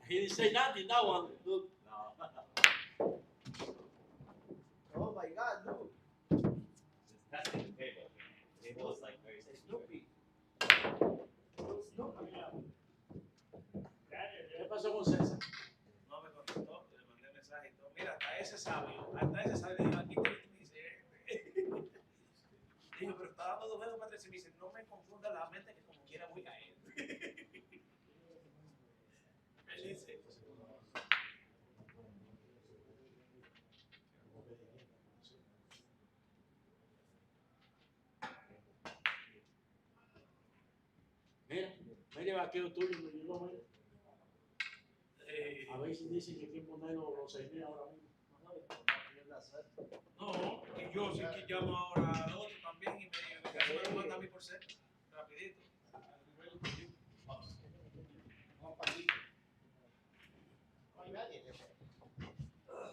He didn't say nothing, that one. Look. Oh my God, look. That's the table. The table is like very Snoopy. Snoopy. ¿Qué pasó con César? No me contestó, le mandé mensaje y todo. Mira, hasta ese sabio, dijo, aquí te dice. Dijo, pero está dando 2 juegos para 3 y me dice, no me confunda la mente que como quiera voy a caer. Él dice. Mira, vaquero tuyo me llegó, mira. A ver si dicen que hay que poner los 6,000 ahora mismo. No, y yo sí que llamo ahora al otro también y me lo manda a mí por ser rapidito.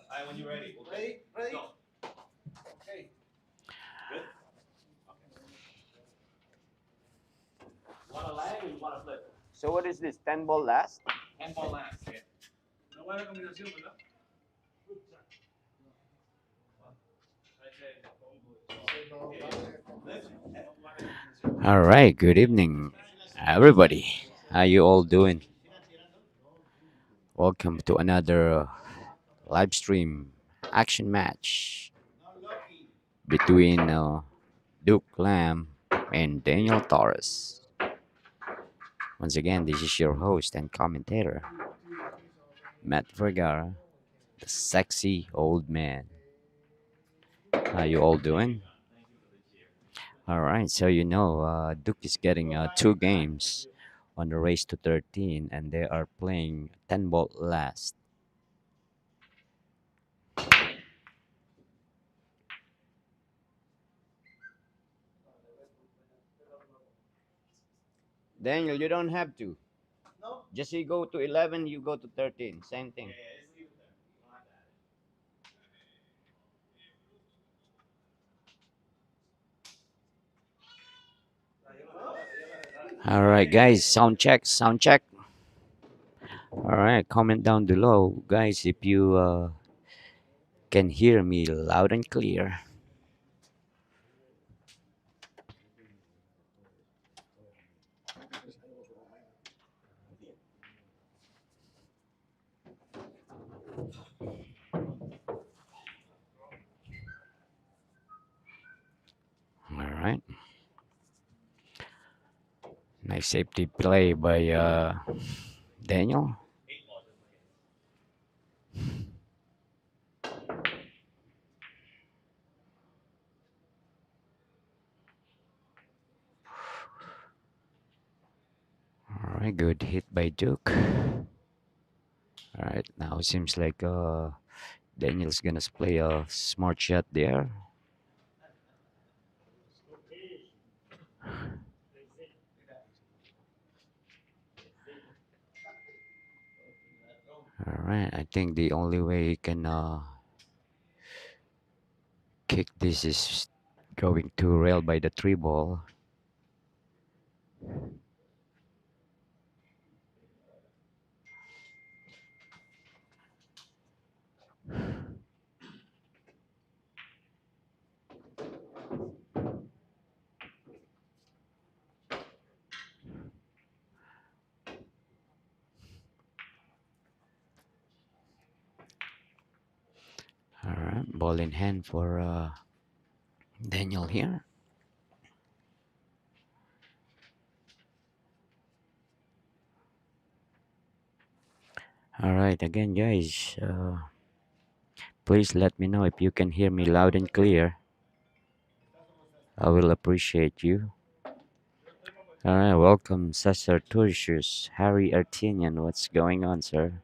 All right, when you're ready. We'll Ready? Ready? go. Okay. Good? Want to lag or you want to flip? So what is this? 10 ball last? 10 ball last. Yeah. No buena combinación, ¿verdad? All right. Good evening, everybody. How you all doing? Welcome to another live stream action match between Duc Lam and Daniel Torres. Once again, this is your host and commentator, Matt Vergara, the sexy old man. How you all doing? All right, so Duke is getting 2 games on the race to 13, and they are playing 10 ball last. Daniel, you don't have to. No? Just you go to 11, you go to 13. Same thing. All right, guys, sound check, sound check. All right, comment down below, guys, if you can hear me loud and clear. All right. Nice safety play by Daniel. All right, good hit by Duke. All right, now it seems like Daniel's gonna play a smart shot there. All right, I think the only way he can kick this is going to rail by the 3 ball. All right, ball in hand for Daniel here. All right, again, guys, please let me know if you can hear me loud and clear. I will appreciate you. All right, welcome, Cesar Turcius, Harry Artinian. What's going on, sir?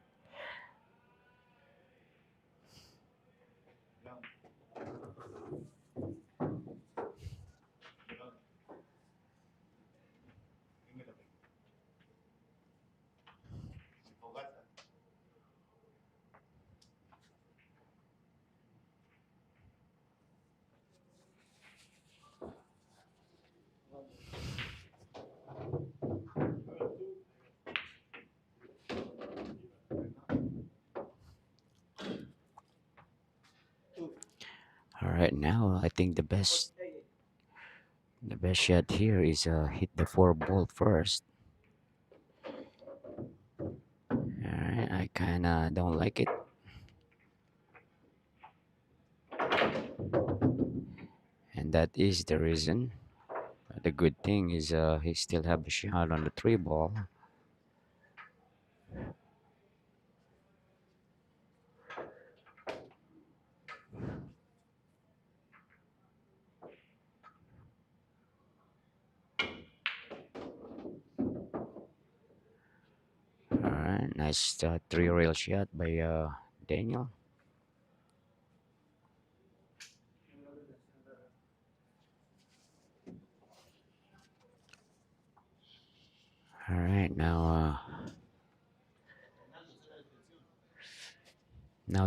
All right, now I think the best shot here is hit the four ball first. All right, I kind of don't like it. And that is the reason. The good thing is he still have a shot on the three ball. All right, nice three rail shot by Daniel. All right, now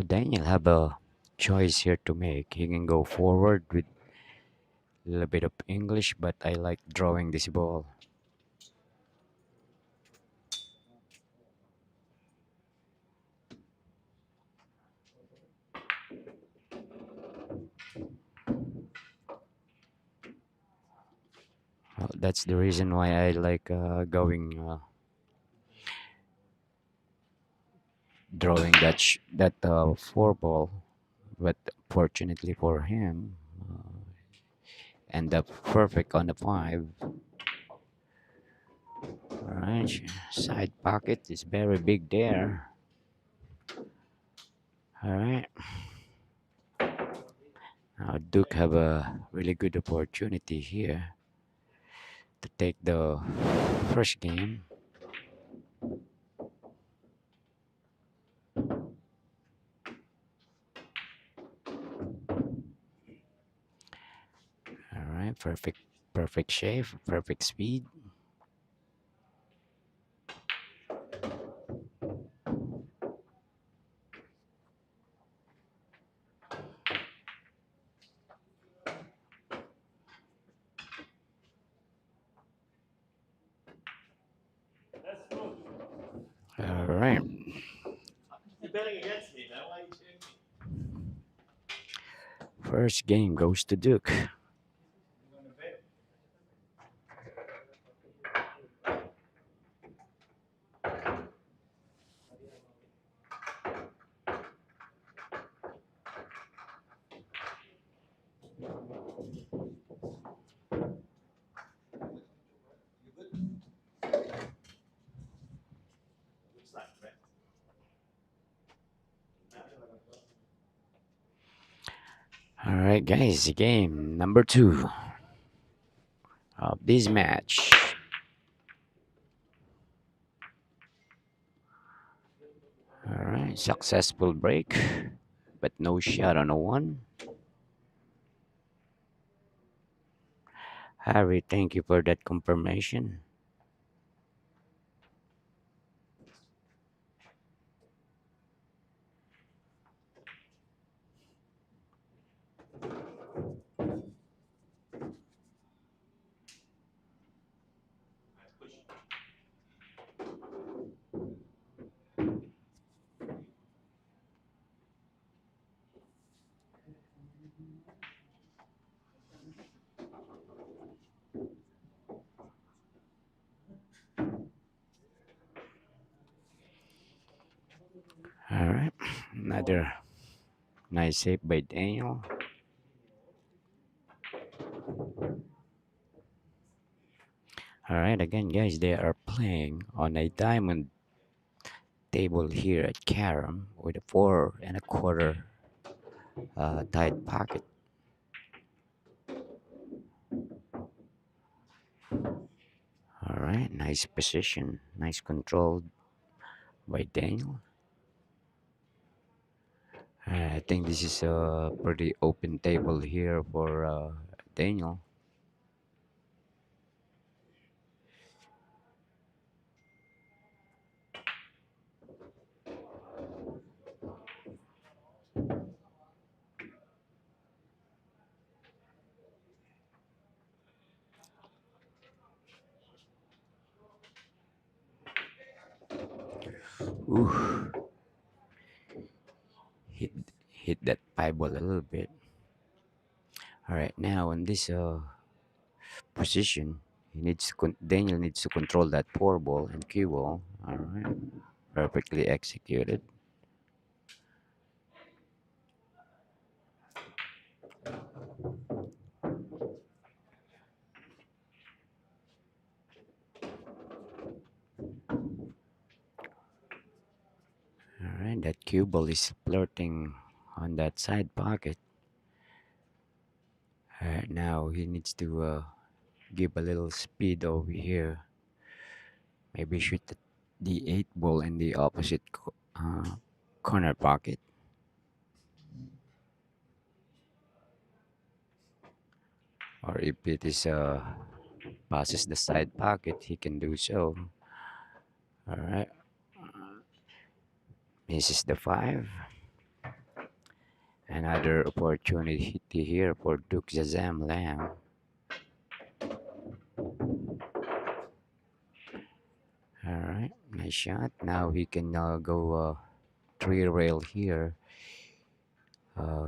Daniel have a choice here to make. He can go forward with a little bit of English, but I like drawing this ball. That's the reason why I like going drawing that four ball. But fortunately for him, end up perfect on the five. All right, side pocket is very big there. All right, now Duke have a really good opportunity here to take the first game. All right, perfect shape, perfect speed. All right, You're betting against me, man. Why are you cheering me? first game goes to Duke. You want to bet? Looks like, right? All right, guys, game number two of this match. All right, successful break, but no shot on a one. Harry, thank you for that confirmation. I push. All right, another Nice save by Daniel. Alright, again, guys, they are playing on a diamond table here at Carom with a 4 1/4 tight pocket. Alright, nice position, nice control by Daniel. I think this is a pretty open table here for Daniel. Ooh, hit hit that pie ball a little bit. All right, now in this position, Daniel needs to control that four ball and cue ball. All right, perfectly executed. All right, that cue ball is flirting on that side pocket. All right, now he needs to give a little speed over here. Maybe shoot the eight ball in the opposite corner pocket. Or if it is passes the side pocket, he can do so. All right, misses the five. Another opportunity here for Duc Lam. All right, nice shot. Now he can go three rail here. Uh,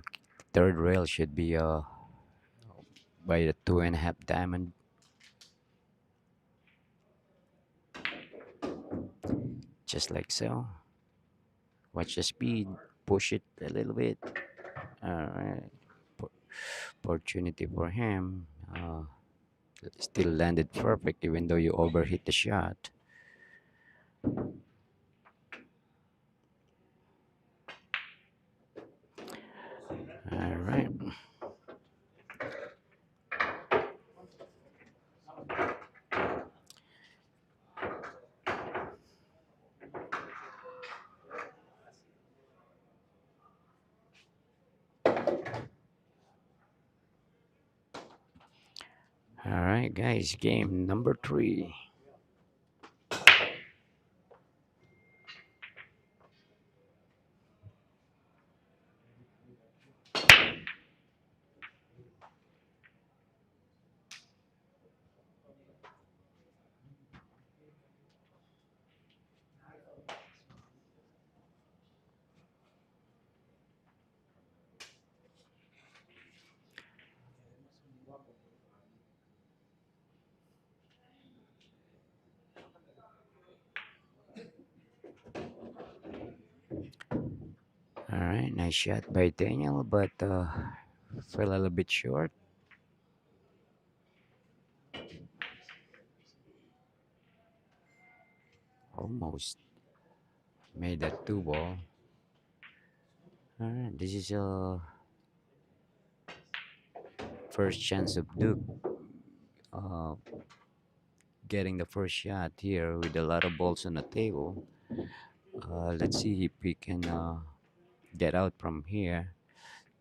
third rail should be by the 2.5 diamond. Just like so. Watch the speed. Push it a little bit. All right. Opportunity for him. Still landed perfect even though you overhit the shot. All right. All right, guys. Game number 3. All right, nice shot by Daniel, but fell a little bit short. Almost made that two ball. All right, this is a first chance of Duke uh, getting the first shot here with a lot of balls on the table. Let's see if we can get out from here,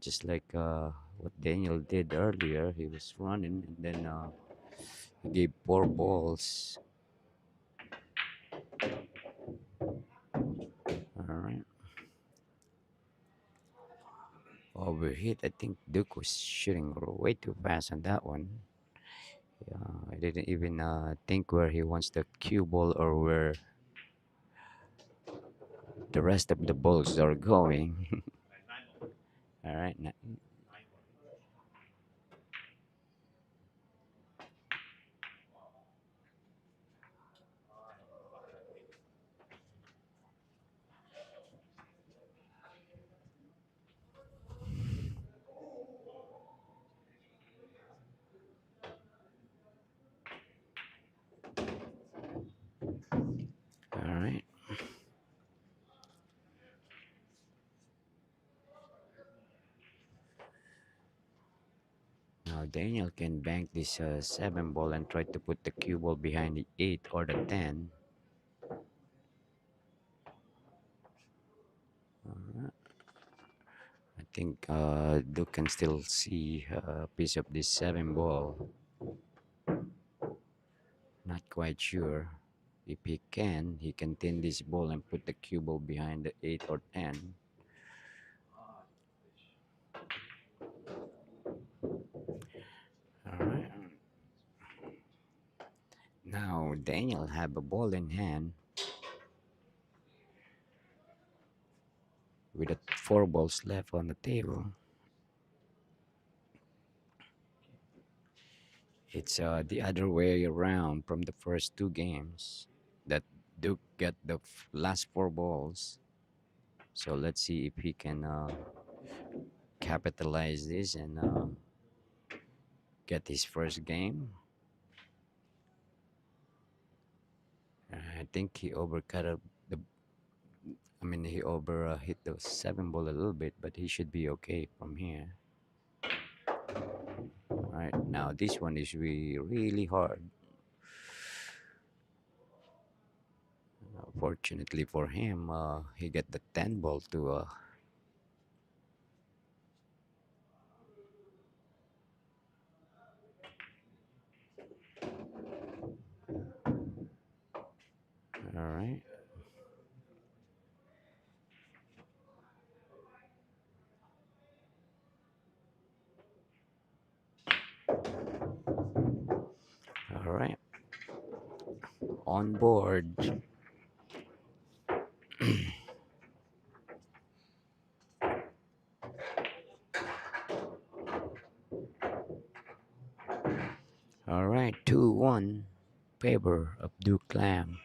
just like what Daniel did earlier. He was running and then he gave 4 balls. All right. Overhit. I think Duke was shooting way too fast on that one. I didn't even think where he wants the cue ball or where the rest of the balls are going. All right. Daniel can bank this 7 ball and try to put the cue ball behind the 8 or the 10. I think Duke can still see a piece of this 7 ball. Not quite sure. If he can tin this ball and put the cue ball behind the 8 or 10. Alright. Now Daniel have a ball in hand with 4 balls left on the table. It's the other way around from the first 2 games that Duke got the last 4 balls. So let's see if he can capitalize this and get his first game. I think he overcut the. I mean, he over hit the 7 ball a little bit, but he should be okay from here. All right, now this one is really hard. Fortunately for him, he got the 10 ball to. All right. All right. On board. All right, 2-1 favor of Duc Lam.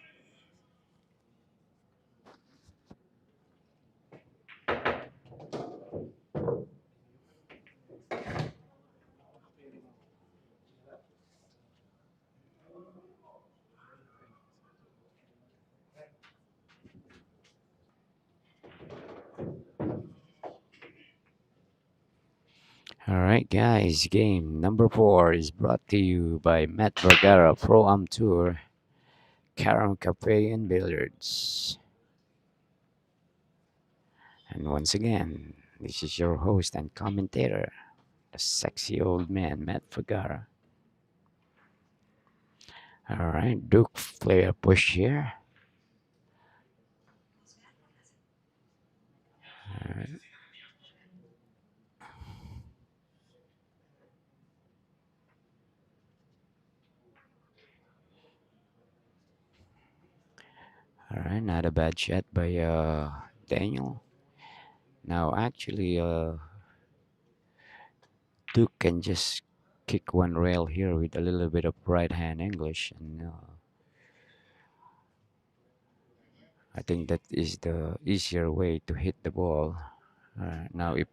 All right, guys, game number 4 is brought to you by Matt Vergara Pro Am Tour, Caron Cafe and Billiards. And once again, this is your host and commentator, the sexy old man, Matt Vergara. All right, Duke play a push here. All right. All right, not a bad shot by Daniel. Now, actually, Duke can just kick one rail here with a little bit of right hand English, and I think that is the easier way to hit the ball. Now if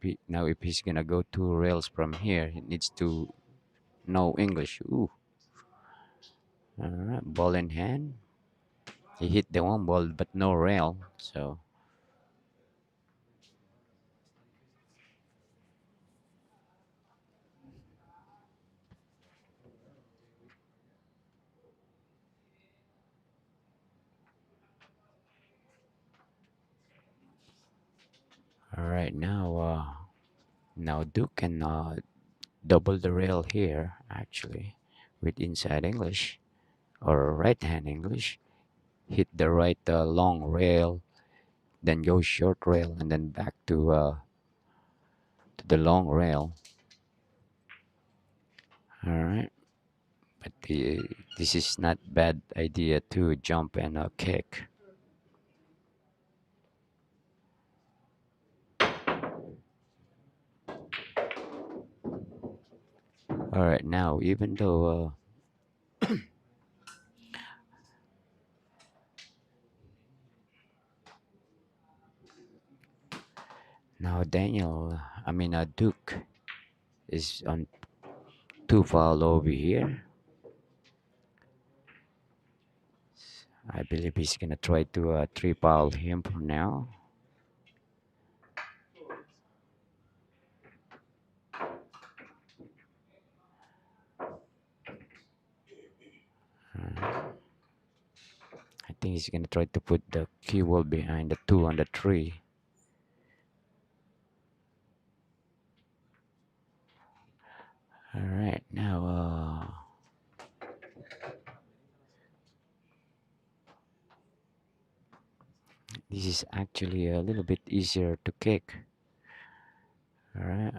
he's gonna go 2 rails from here, he needs to know English. Ooh, all right, ball in hand. He hit the 1 ball, but no rail. So all right, now Duke can double the rail here actually with inside English or right hand English. Hit the right long rail, then go short rail, and then back to the long rail. All right, but this is not bad idea to jump and kick. All right, now even though now Duke is on 2 foul over here. I believe he's gonna try to 3 foul him for now. I think he's gonna try to put the cue ball behind the 2 on the 3. All right, now this is actually a little bit easier to kick. All right,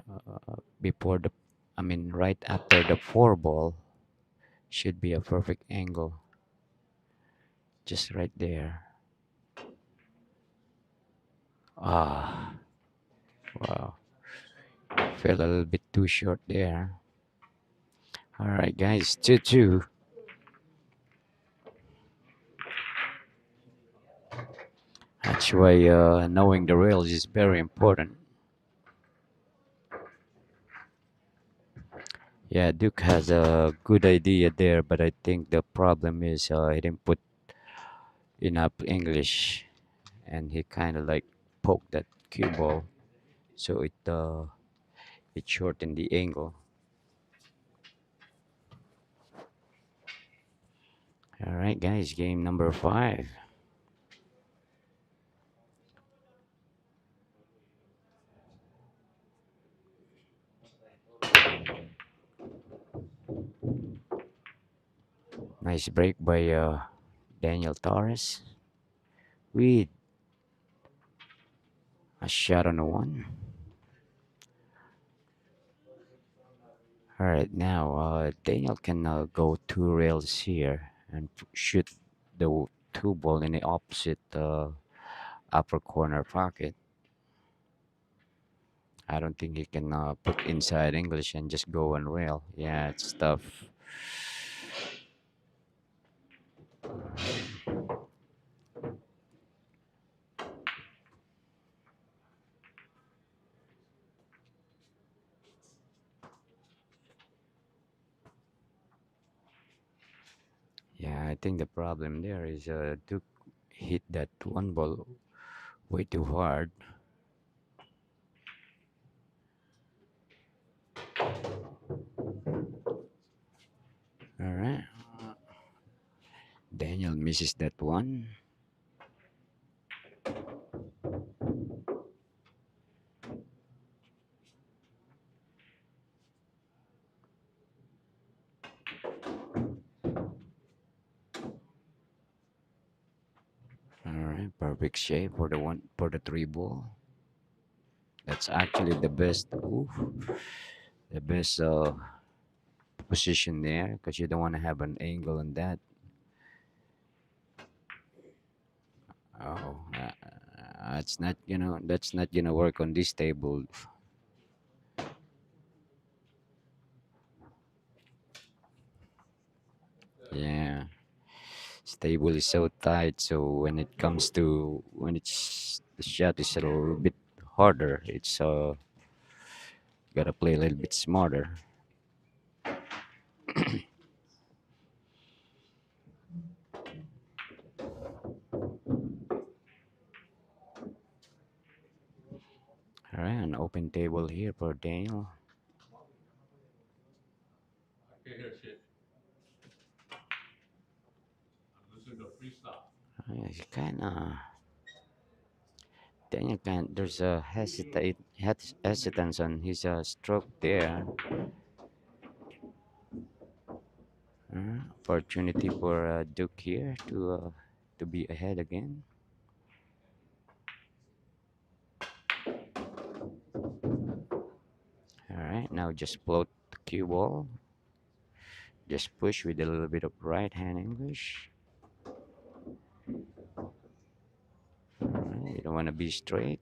before the, I mean, right after the 4 ball, should be a perfect angle, just right there. Ah, wow, fell a little bit too short there. All right, guys, 2-2. That's why knowing the rails is very important. Yeah, Duke has a good idea there, but I think the problem is he didn't put enough English, and he kind of like poked that cue ball, so it shortened the angle. All right, guys, game number 5. Nice break by Daniel Torres with a shot on the 1. All right, now Daniel can go 2 rails here and shoot the 2 ball in the opposite upper corner pocket. I don't think he can put inside English and just go on rail. Yeah, it's tough. Yeah, I think the problem there is Duke hit that 1 ball way too hard. All right. Daniel misses that 1. All right, perfect shape for the 3 ball. That's actually the best. Ooh, the best position there, because you don't want to have an angle on that. Oh, that's not gonna work on this table. Yeah, this table is so tight, so when it comes to when it's the shot is a little bit harder. It's gotta play a little bit smarter. All right, an open table here for Daniel. I can't hear shit. I'm listening to a freestyle. He kind of Daniel can. There's a hesitance on his stroke there. Opportunity for Duke here to be ahead again. All right, now just float the cue ball. Just push with a little bit of right hand English. All right, you don't want to be straight.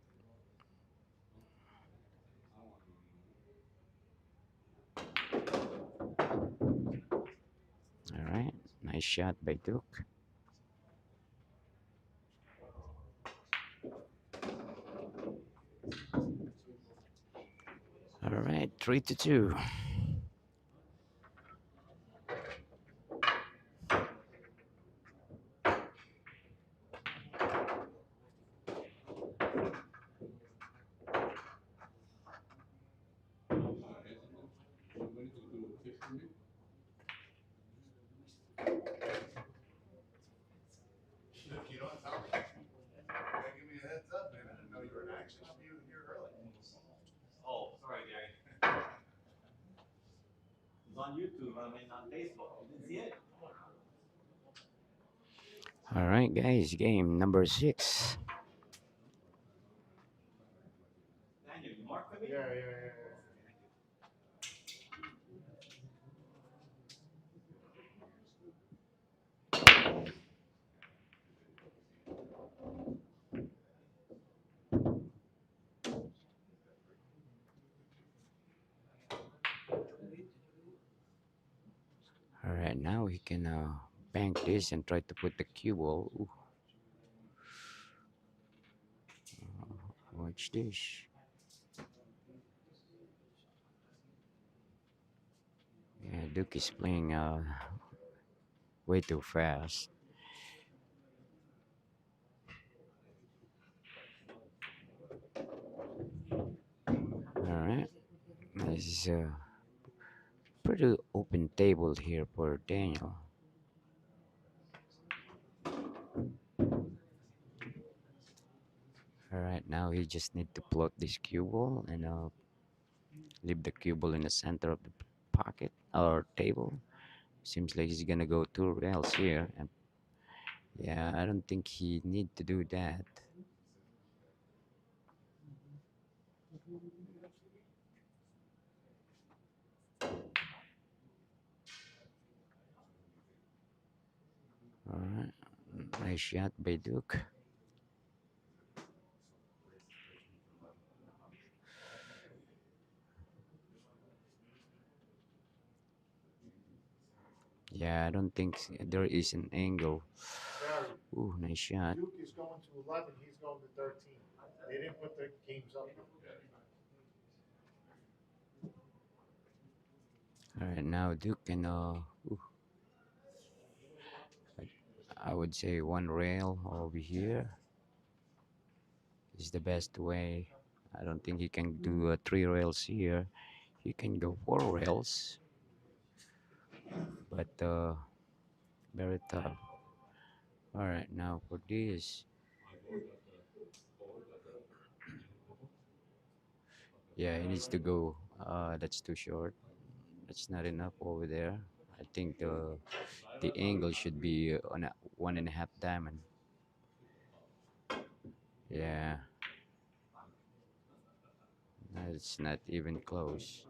All right, nice shot by Duke. All right, 3-2. actually should be here early. Oh, sorry, Gary. It's on YouTube. I mean, on Facebook. You didn't see it? All right, guys, game number 6. Daniel, you mark for me? Yeah. All right, now he can bank this and try to put the cue ball. Ooh. Watch this. Yeah, Duke is playing way too fast. All right, this is a pretty open table here for Daniel. All right, now he just need to plot this cue ball and leave the cue ball in the center of the pocket or table. Seems like he's gonna go 2 rails here, and yeah, I don't think he need to do that. All right, nice shot by Duke. Yeah, I don't think there is an angle. Barry, Ooh, nice shot. Duke is going to 11. He's going to 13. They didn't put the games up. All right, now Duke can ooh, I would say 1 rail over here is the best way. I don't think he can do 3 rails here. He can go 4 rails, but very tough. All right, now for this, yeah, he needs to go. That's too short. That's not enough over there. I think the angle should be on a 1.5 diamond. Yeah, it's not even close.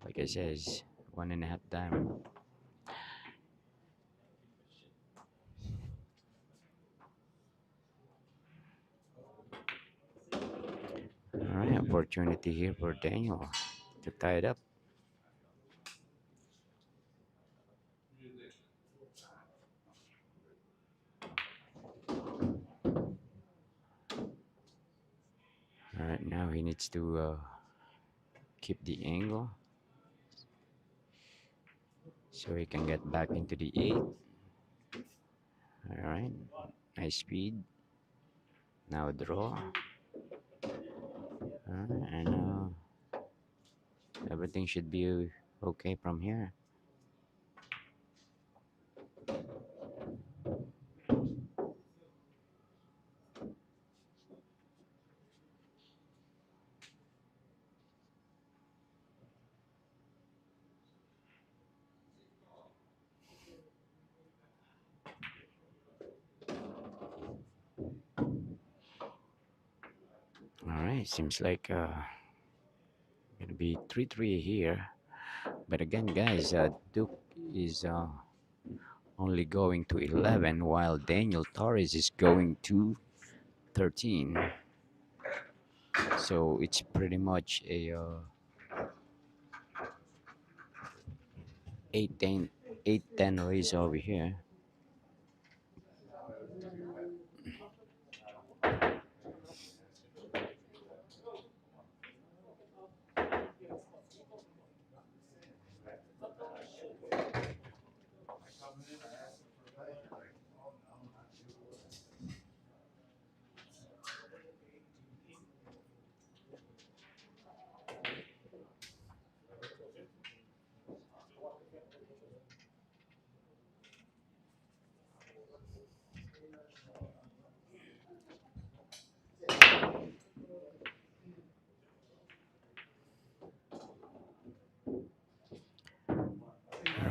Like I said, it's 1.5 diamond. All right, opportunity here for Daniel to tie it up. All right, now he needs to keep the angle so he can get back into the 8. All right, nice speed. Now draw. All right, and everything should be okay from here. All right, seems like gonna be 3-3 here. But again, guys, Duke is only going to 11 while Daniel Torres is going to 13. So it's pretty much a 8-10 race over here.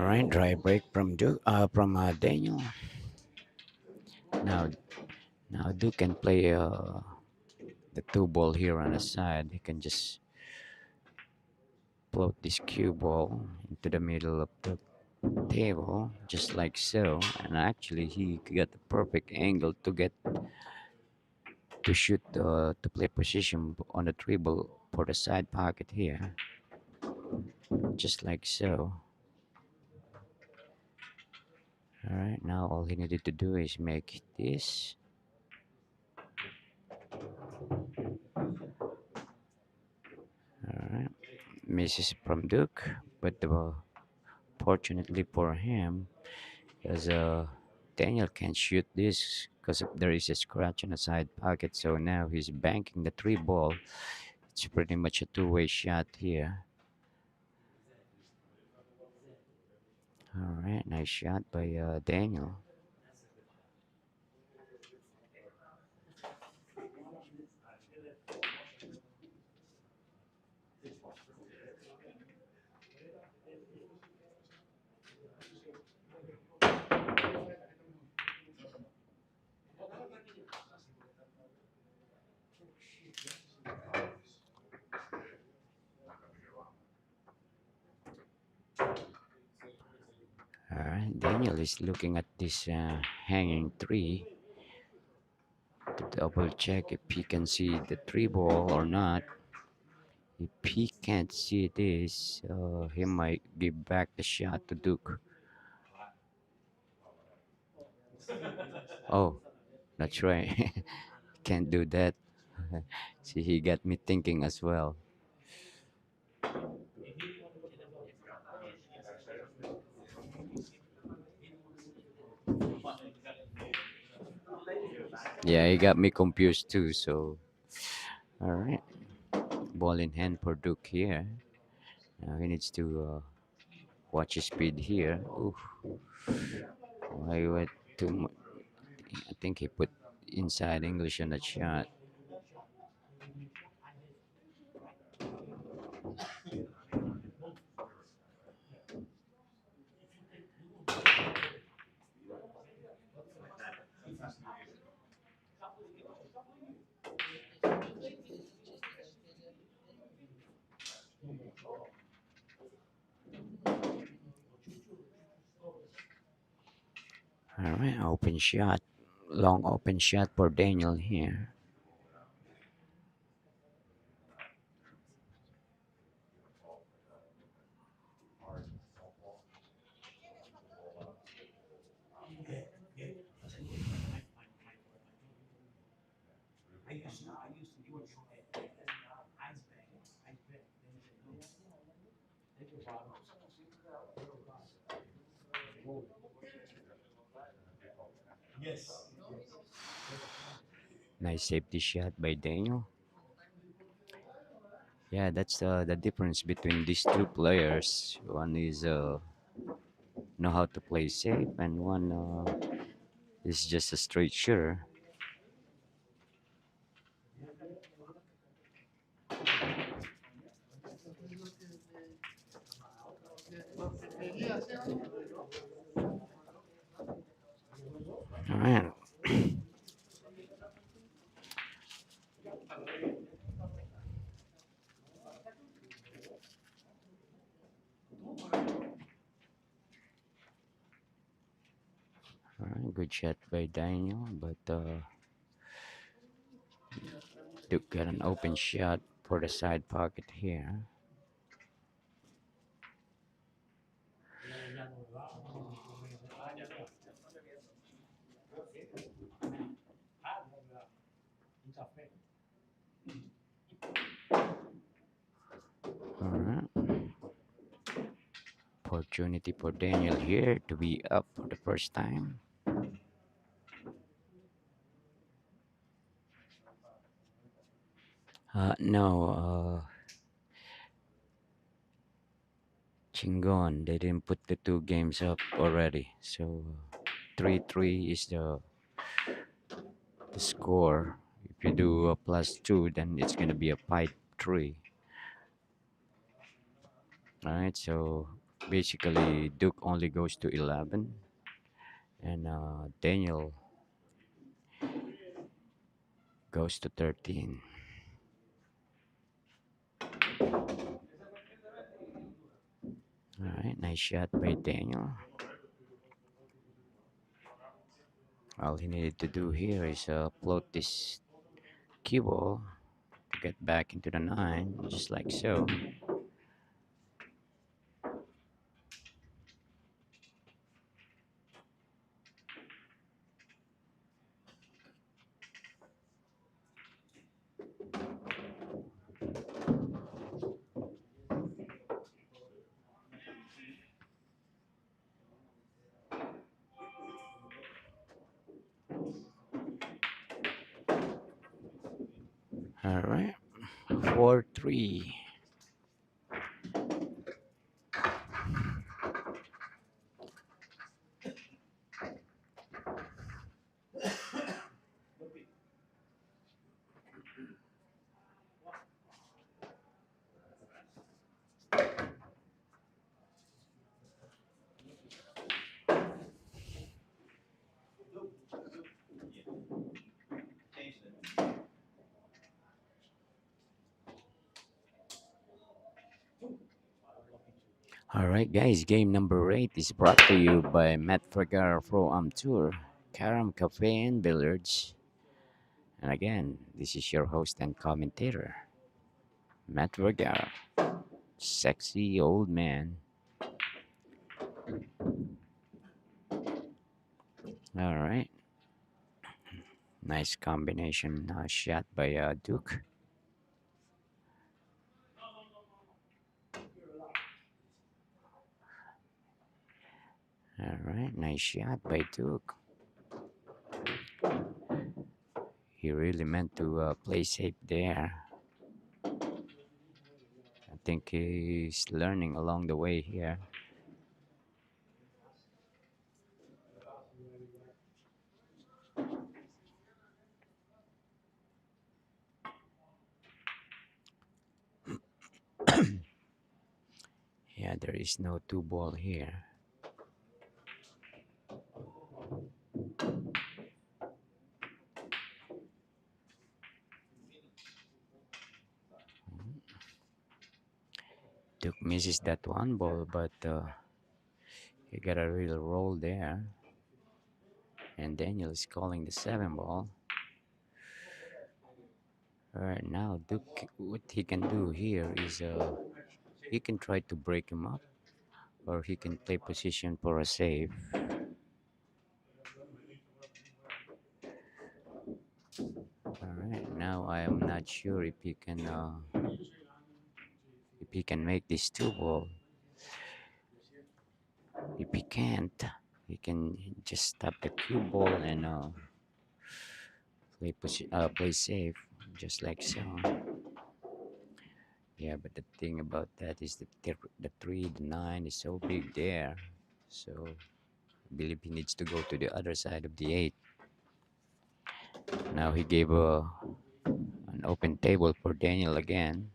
All right, dry break from Daniel. Now, now Duke can play the two ball here on the side. He can just float this cue ball into the middle of the table, just like so. And actually, he got the perfect angle to shoot to play position on the dribble for the side pocket here, just like so. All right, now all he needed to do is make this. All right, misses from Duke, but fortunately for him, as Daniel can't shoot this because there is a scratch on the side pocket. So now he's banking the three ball. It's pretty much a two-way shot here. All right, nice shot by Daniel. All right, Daniel is looking at this hanging three to double check if he can see the three ball or not. If he can't see this, he might give back the shot to Duke. Oh, that's right. Can't do that. See, he got me thinking as well. Yeah, he got me confused too. So, all right, ball in hand for Duke here. Now he needs to watch his speed here. Oof, I went too much. I think he put inside English on that shot. All right, open shot, long open shot for Daniel here. Nice safety shot by Daniel. Yeah, that's the difference between these two players. One is know how to play safe, and one is just a straight shooter. All right, all right, good shot by Daniel, but Duke got an open shot for the side pocket here. All right, opportunity for Daniel here to be up for the first time. No, Chingon, they didn't put the two games up already. So 3-3 is the score. If you do a +2, then it's gonna be a 5-3. All right, so Basically, Duke only goes to 11, and Daniel goes to 13. All right, nice shot by Daniel. All he needed to do here is float this cue ball to get back into the 9, just like so. All right, 4-3. All right, guys, game number 8 is brought to you by Matt Vergara Pro Am Tour, Caram Cafe and Billiards. And again, this is your host and commentator, Matt Vergara, sexy old man. All right, nice combination shot by Duke. All right, nice shot by Duke. He really meant to play safe there. I think he's learning along the way here. Yeah, there is no 2 ball here. Duke misses that 1 ball, but he got a real roll there. And Daniel is calling the 7 ball. Alright, now Duke, what he can do here is he can try to break him up, or he can play position for a save. Alright, now I am not sure if he can make this 2 ball. If he can't, he can just stop the cue ball and play safe, just like so. Yeah, but the thing about that is that the 3, the 9 is so big there. So I believe he needs to go to the other side of the 8. Now he gave an open table for Daniel again.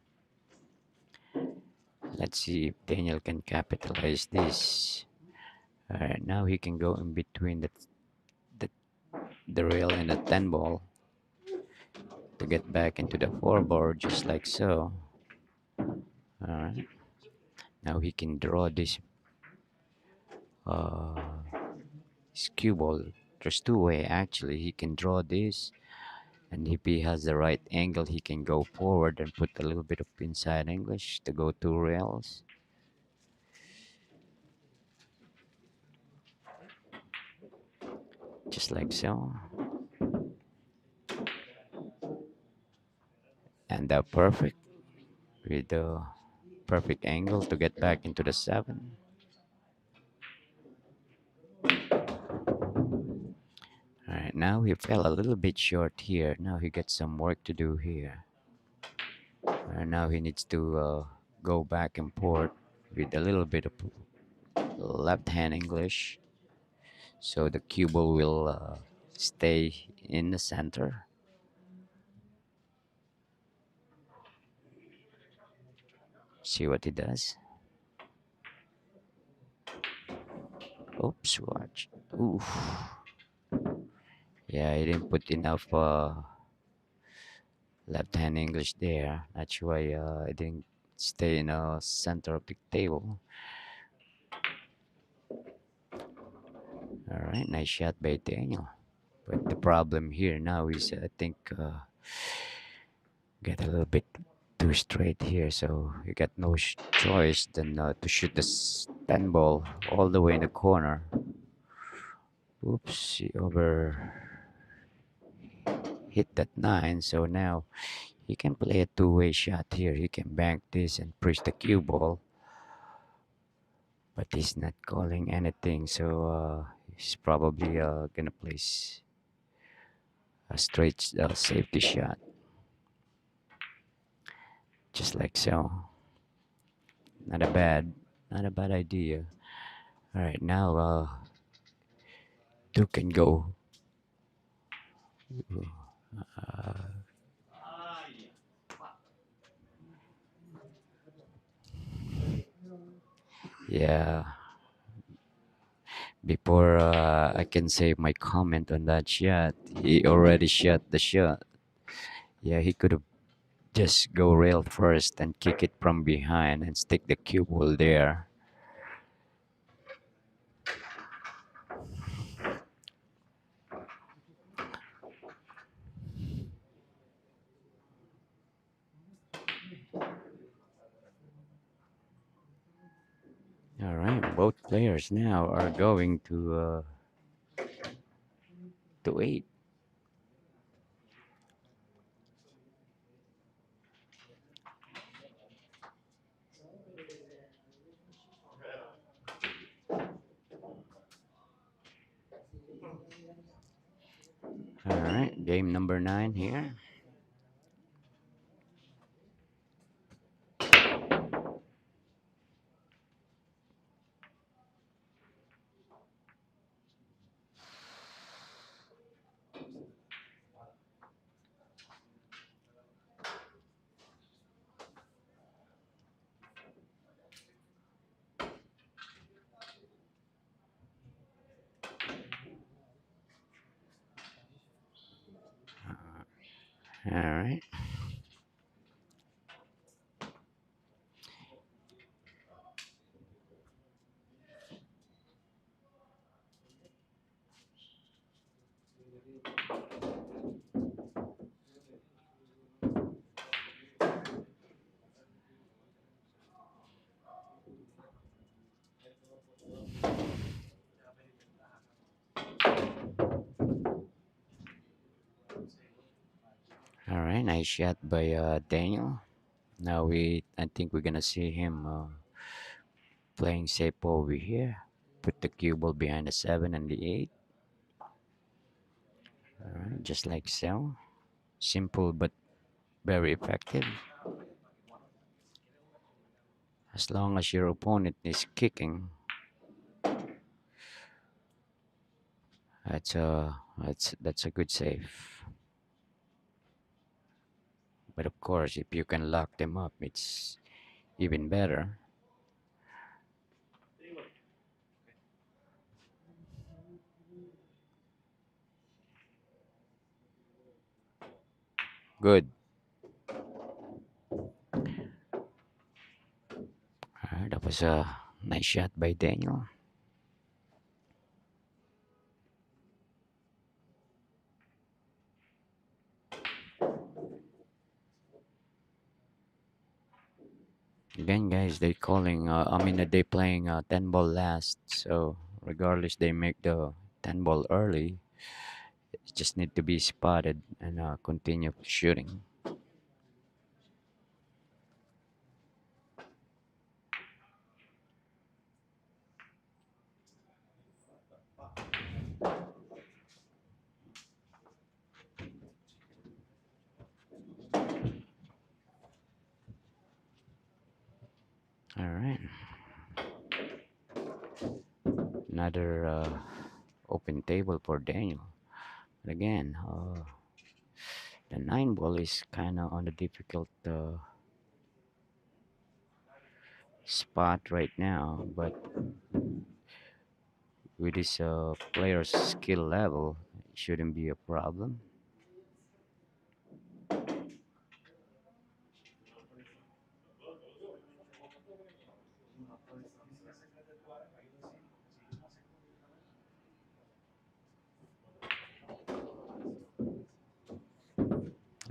Let's see if Daniel can capitalize this. Alright, now he can go in between the rail and the 10 ball to get back into the 4 board, just like so. Alright, now he can draw this cue ball. There's 2 way actually. He can draw this, and if he has the right angle, he can go forward and put a little bit of inside English to go 2 rails. Just like so. And perfect, with the perfect angle to get back into the 7. Alright, now he fell a little bit short here. Now he got some work to do here. Now he needs to go back and forth with a little bit of left hand English, so the cue ball will stay in the center. See what he does. Oops, watch. Oof. Yeah, I didn't put enough left hand English there. That's why I didn't stay in the center of the table. All right, nice shot by Daniel. But the problem here now is I think get a little bit too straight here, so you got no choice than to shoot the 10 ball all the way in the corner. Oops, he over hit that 9, so now he can play a two-way shot here. He can bank this and push the cue ball, but he's not calling anything, so he's probably gonna place a straight safety shot, just like so. Not a bad idea. All right, now Duke can go. Yeah, before I can say my comment on that shot, he already shot the shot. Yeah, he could have just go rail first and kick it from behind and stick the cue ball there. All right, both players now are going to 8. All right, game number 9 here. All right. All right, nice shot by Daniel. Now I think we're gonna see him playing safe over here. Put the cue ball behind the 7 and the 8. All right, just like so. Simple but very effective. As long as your opponent is kicking, that's a good save. But of course, if you can lock them up, it's even better. Good. That was a nice shot by Daniel. Again, guys, they calling. They playing 10 ball last. So regardless, they make the 10 ball early. It just need to be spotted and continue shooting. All right. Another open table for Daniel. But again, the 9 ball is kind of on the difficult spot right now, but with his player's skill level, it shouldn't be a problem.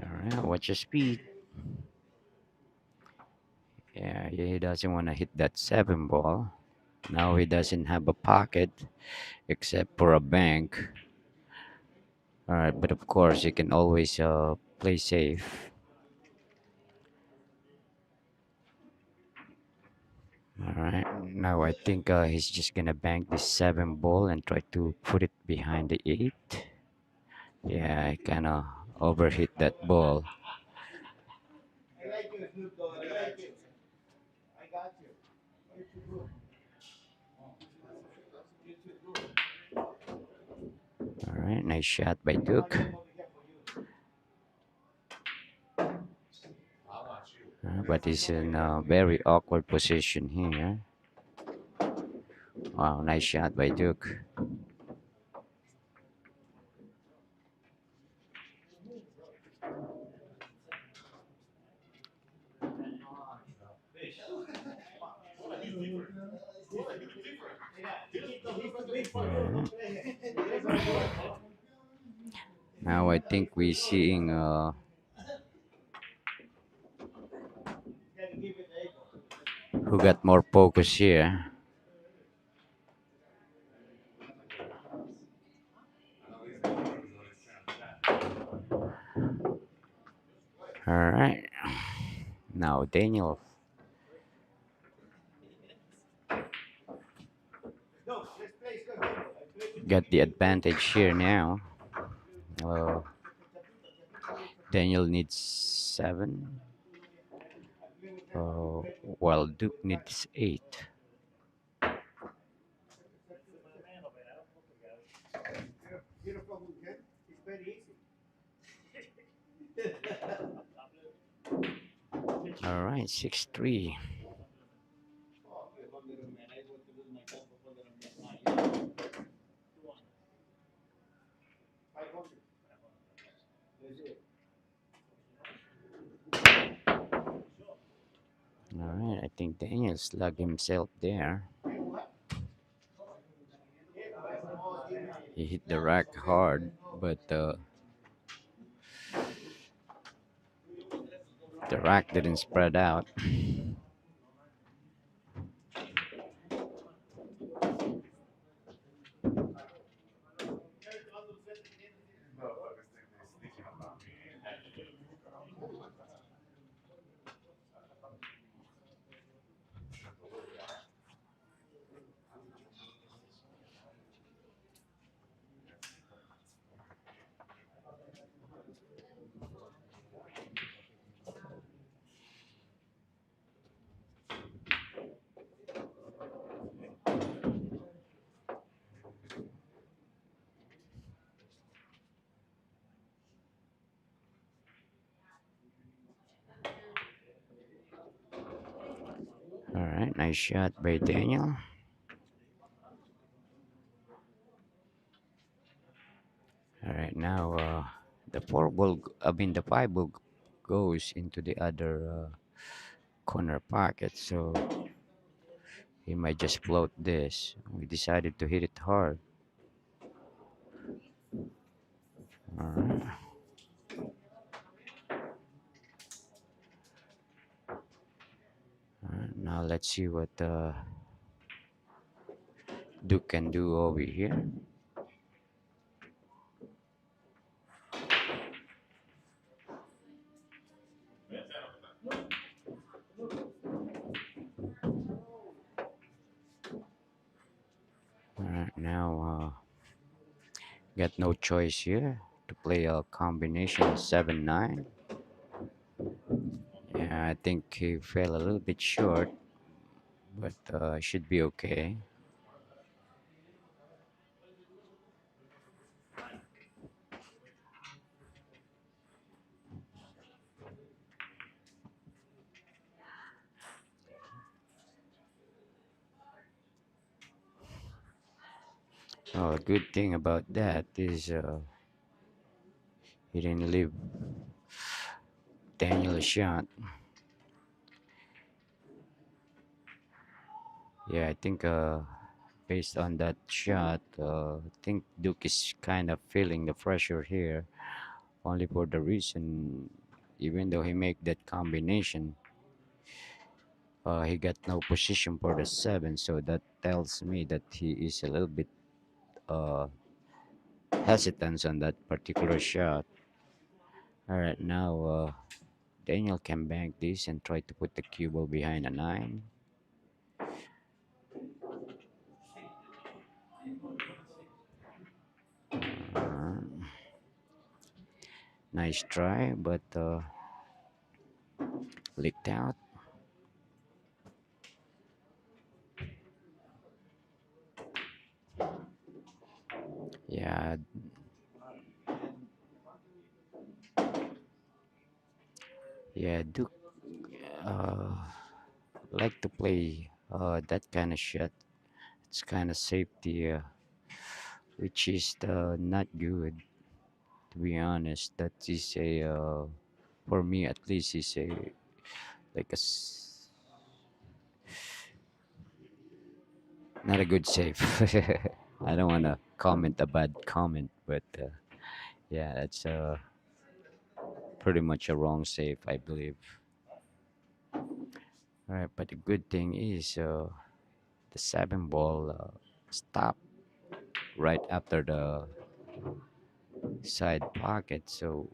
All right, watch your speed. Yeah, he doesn't want to hit that 7 ball. Now he doesn't have a pocket except for a bank. All right, but of course you can always play safe. All right, now I think he's just gonna bank this 7 ball and try to put it behind the 8. Yeah, I kind of overhit that ball. I like you, Snoop Dogg. I like you. I got you. You too good. You too good. All right, nice shot by Duke. Over here for you. But he's in a very awkward position here. Wow, nice shot by Duke. Alright. Now I think we're seeing who got more focus here. All right. Now Daniel No, let's play good. I play with got the advantage here now. Uh, Daniel needs 7, uh, while Duke needs 8. beautiful weekend. It's very easy. All right, 6-3. Oh, you're a little man. I want to lose my job before the man. 500. That's it. All right, I think Daniel slugged himself there. He hit the rack hard, but the rack didn't spread out. All right, nice shot by Daniel. All right, now the 4 ball, I mean the 5 ball goes into the other corner pocket, so he might just float this. We decided to hit it hard. All right. All right, now let's see what Duke can do over here. All right, now got no choice here to play a combination 7-9. Yeah, I think he fell a little bit short, but should be okay. Oh, a good thing about that is he didn't leave Daniel a shot. Yeah, I think based on that shot, I think Duke is kind of feeling the pressure here, only for the reason, even though he make that combination, he got no position for the seven, so that tells me that he is a little bit uh, hesitant on that particular shot. All right, now Daniel can bank this and try to put the cue ball behind a nine. Uh, nice try, but leaked out. Yeah, yeah, Duke uh, like to play that kind of shot. It's kind of safety, which is not good, to be honest. That is a, for me at least, is a like not a good save. I don't want to comment a bad comment, but yeah, that's pretty much a wrong save, I believe. All right, but the good thing is the seven ball stopped right after the side pocket, so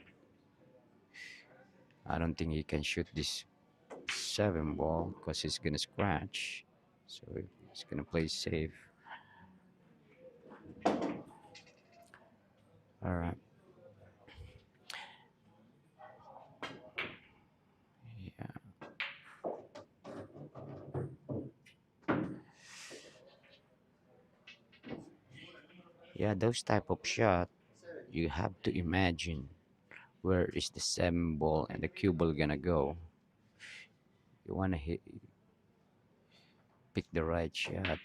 I don't think he can shoot this seven ball because he's gonna scratch. So he's gonna play safe. All right. Yeah. Yeah, those type of shot, you have to imagine where is the seven ball and the cue ball gonna go. You wanna pick the right shot.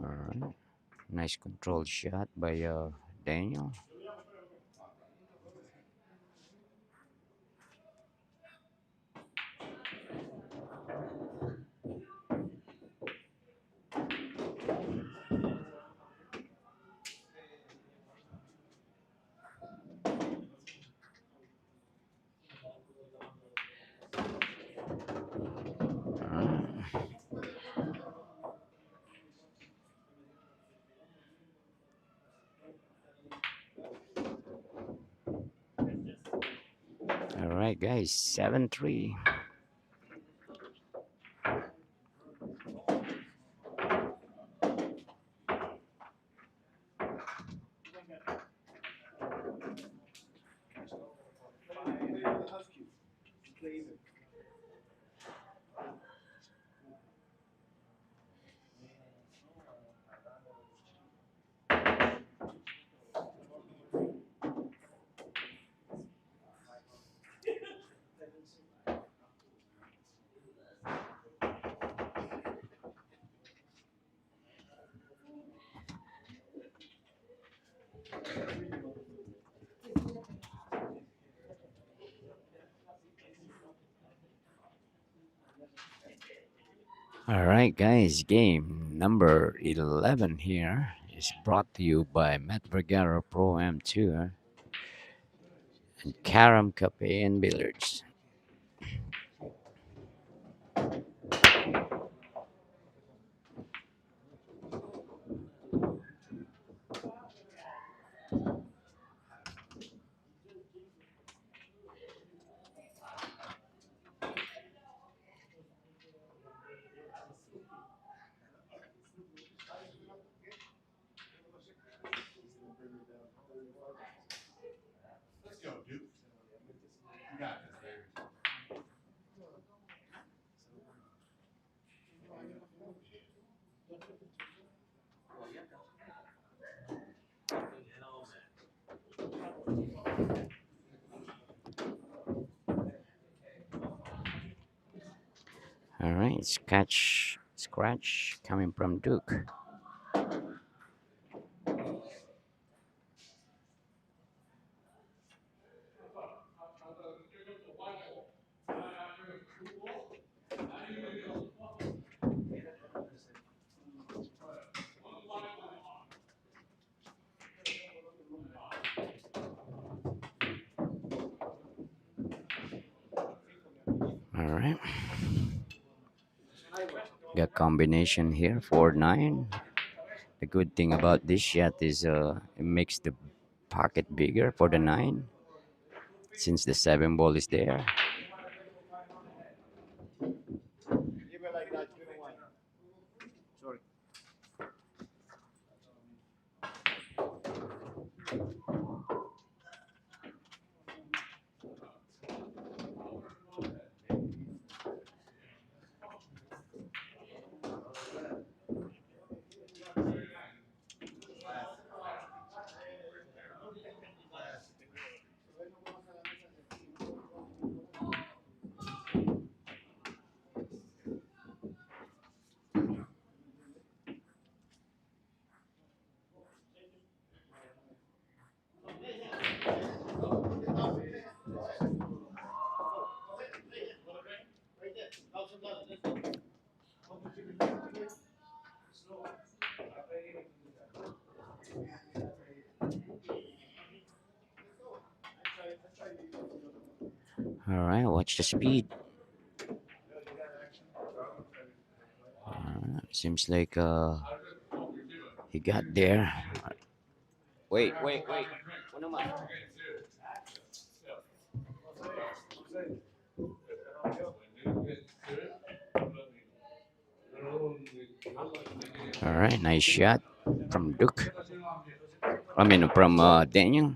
All right. Nice control shot by Daniel. All right, guys, 7-3. All right, guys, game number 11 here is brought to you by Matt Vergara Pro Am Tour and Caram Cafe and Billiards. Let's go, Duke. You got this, baby. Scratch coming from Duke. All right. Got combination here, 4-9. The good thing about this shot is it makes the pocket bigger for the 9 since the 7 ball is there. Give it like that, give it one. Sorry. All right, watch the speed. Seems like he got there. Wait. Ano man? All right, nice shot from Duke. I mean, from Daniel.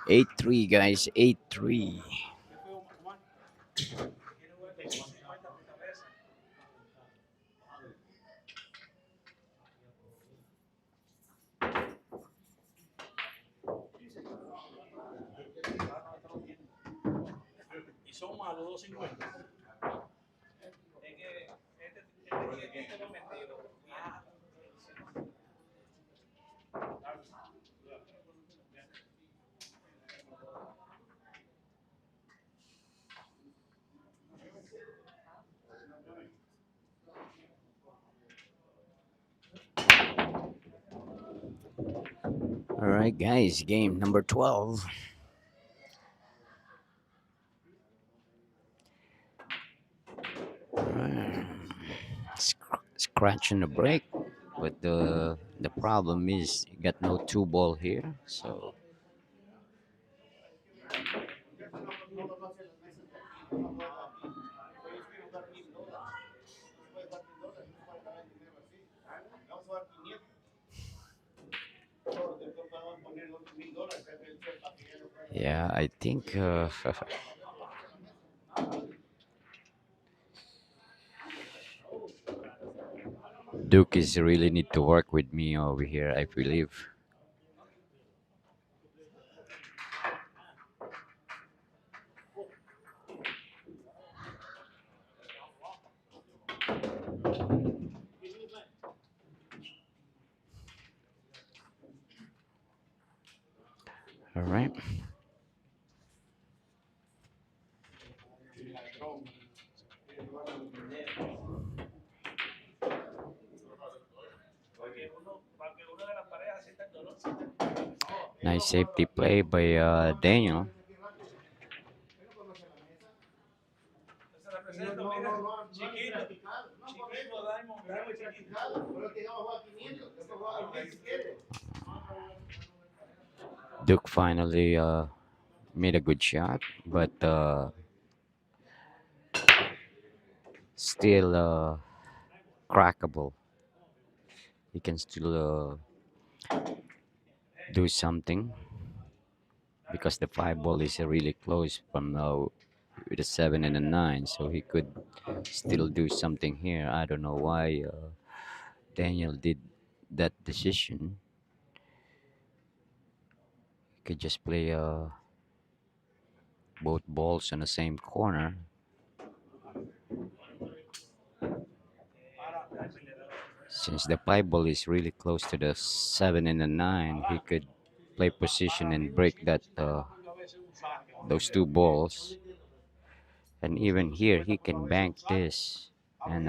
8-3, guys. 8-3. Y son malos 250. Es que este lo metido. All right, guys. Game number 12. Scratching the break, but the problem is you got no 2 ball here, so yeah, I think Duke is really need to work with me over here, I believe. All right. Nice safety play by Daniel. Entonces represento, mira, chiquito, chiquito, Diamond chiquito. Duke finally made a good shot, but still crackable. He can still do something because the 5 ball is really close from with a 7 and a 9, so he could still do something here. I don't know why Daniel did that decision. He could just play both balls in the same corner. Since the 5 ball is really close to the 7 and the 9, he could play position and break that those two balls. And even here, he can bank this and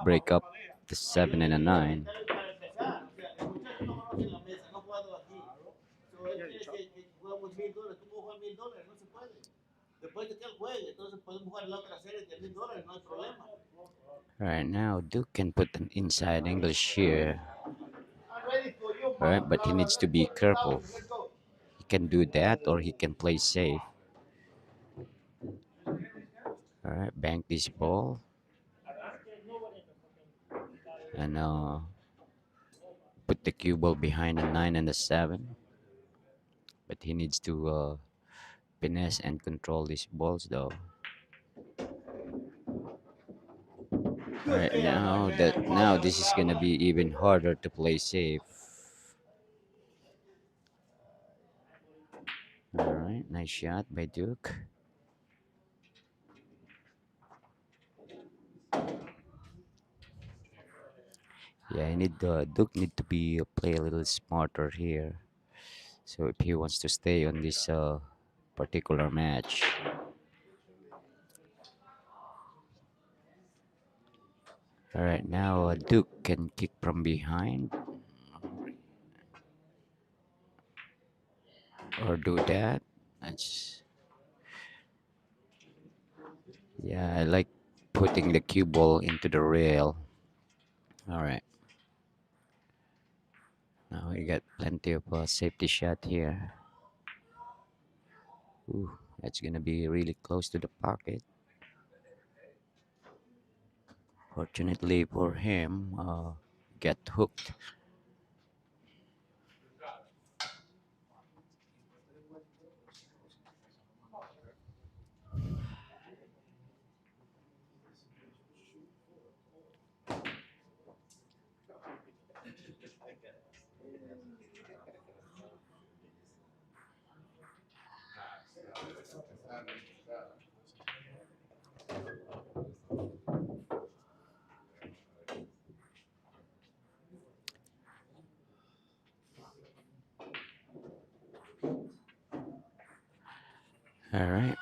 break up the 7 and the 9. Para empezar, o sea, el muchacho no conoce la mesa, no ha jugado aquí. So, él quiere que juguemos $1,000. ¿Cómo jugar $1,000? No se puede. Después de que él juegue, entonces podemos jugar la otra serie de $1,000, no hay problema. Right now, Duke can put an inside English here. I'm ready for you, Alright, but he needs to be careful. Let's go. He can do that or he can play safe. Alright, bank this ball. And put the cue ball behind the 9 and the 7. But he needs to finesse and control these balls though. Alright, now this is gonna be even harder to play safe. Alright, nice shot by Duke. Yeah, Duke need to be play a little smarter here. So if he wants to stay on this particular match. Alright, now Duke can kick from behind. Or do that. Yeah, I like putting the cue ball into the rail. Alright. Now we got plenty of safety shot here. Ooh, that's gonna be really close to the pocket. Fortunately for him, get hooked. Alright.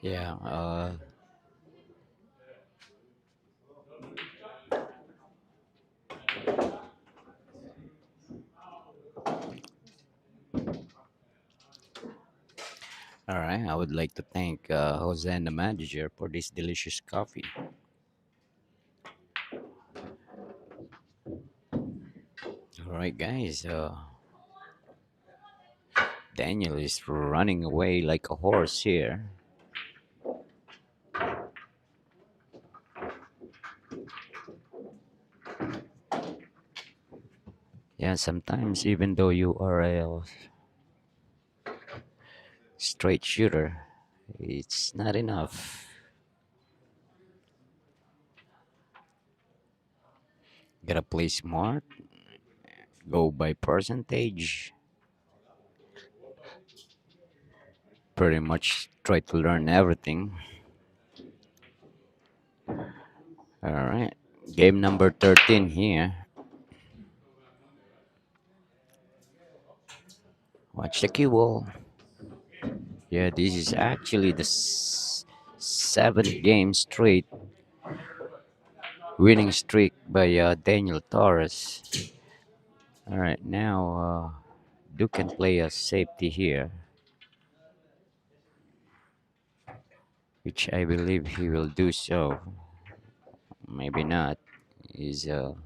Yeah, alright. I would like to thank Jose and the manager for this delicious coffee. Alright, guys. Daniel is running away like a horse here. Yeah, sometimes even though you are a straight shooter, it's not enough. Gotta play smart, go by percentage. Pretty much try to learn everything. Alright, game number 13 here. Watch the cue ball. Yeah, this is actually the seventh game straight winning streak by Daniel Torres. Alright, now Duke can play a safety here, which I believe he will do so. Maybe not. He's gonna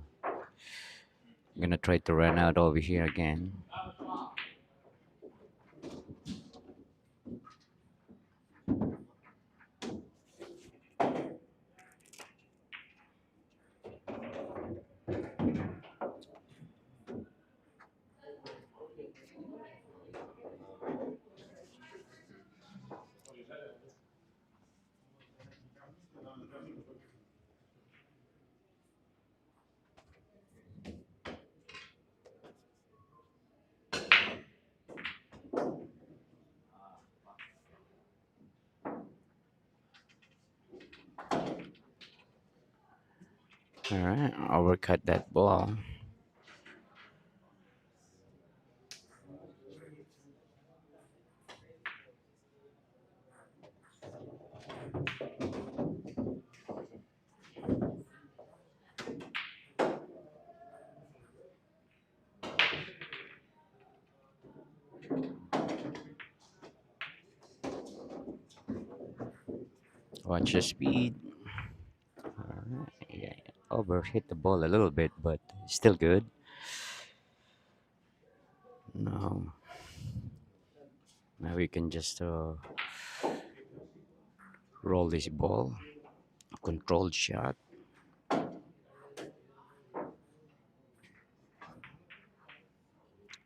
try to run out over here again. All right, overcut that ball. Watch your speed. All right, yeah, overhit the ball a little bit, but still good. Now, now we can just roll this ball. Controlled shot,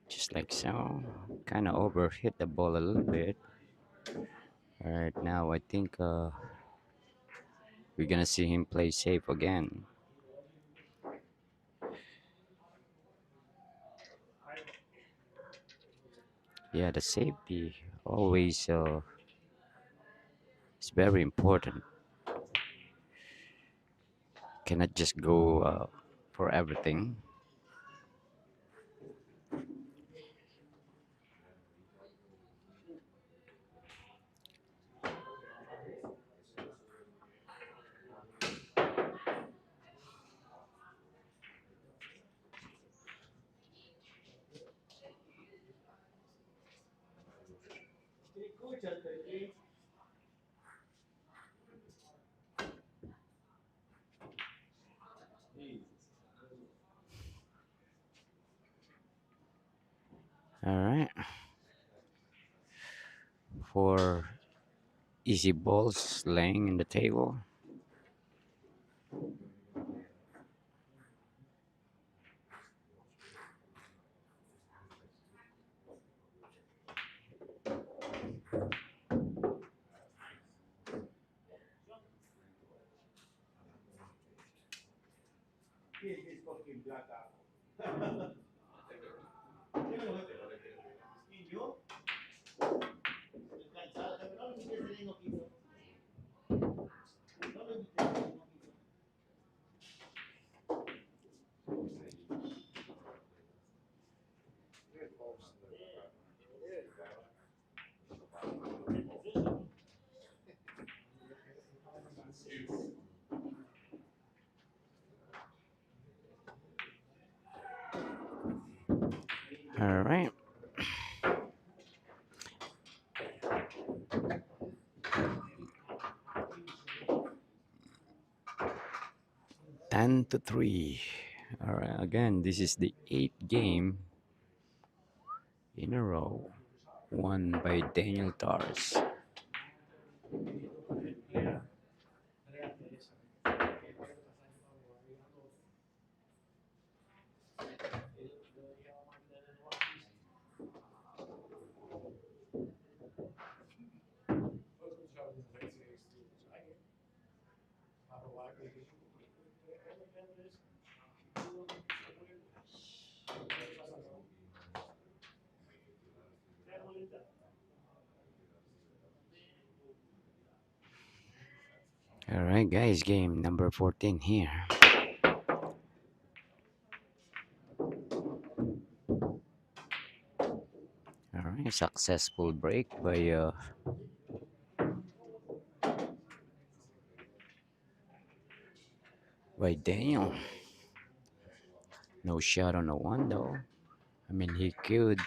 just like so. Kind of overhit the ball a little bit. All right, now I think we're gonna see him play safe again. Yeah, the safety always is very important. Cannot just go for everything. All right, for easy balls laying in the table. All right. 10-3. All right. Again, this is the eighth game in a row won by Daniel Torres. All right, guys. Game number 14 here. All right. Successful break by Daniel. No shot on the one though. I mean, he could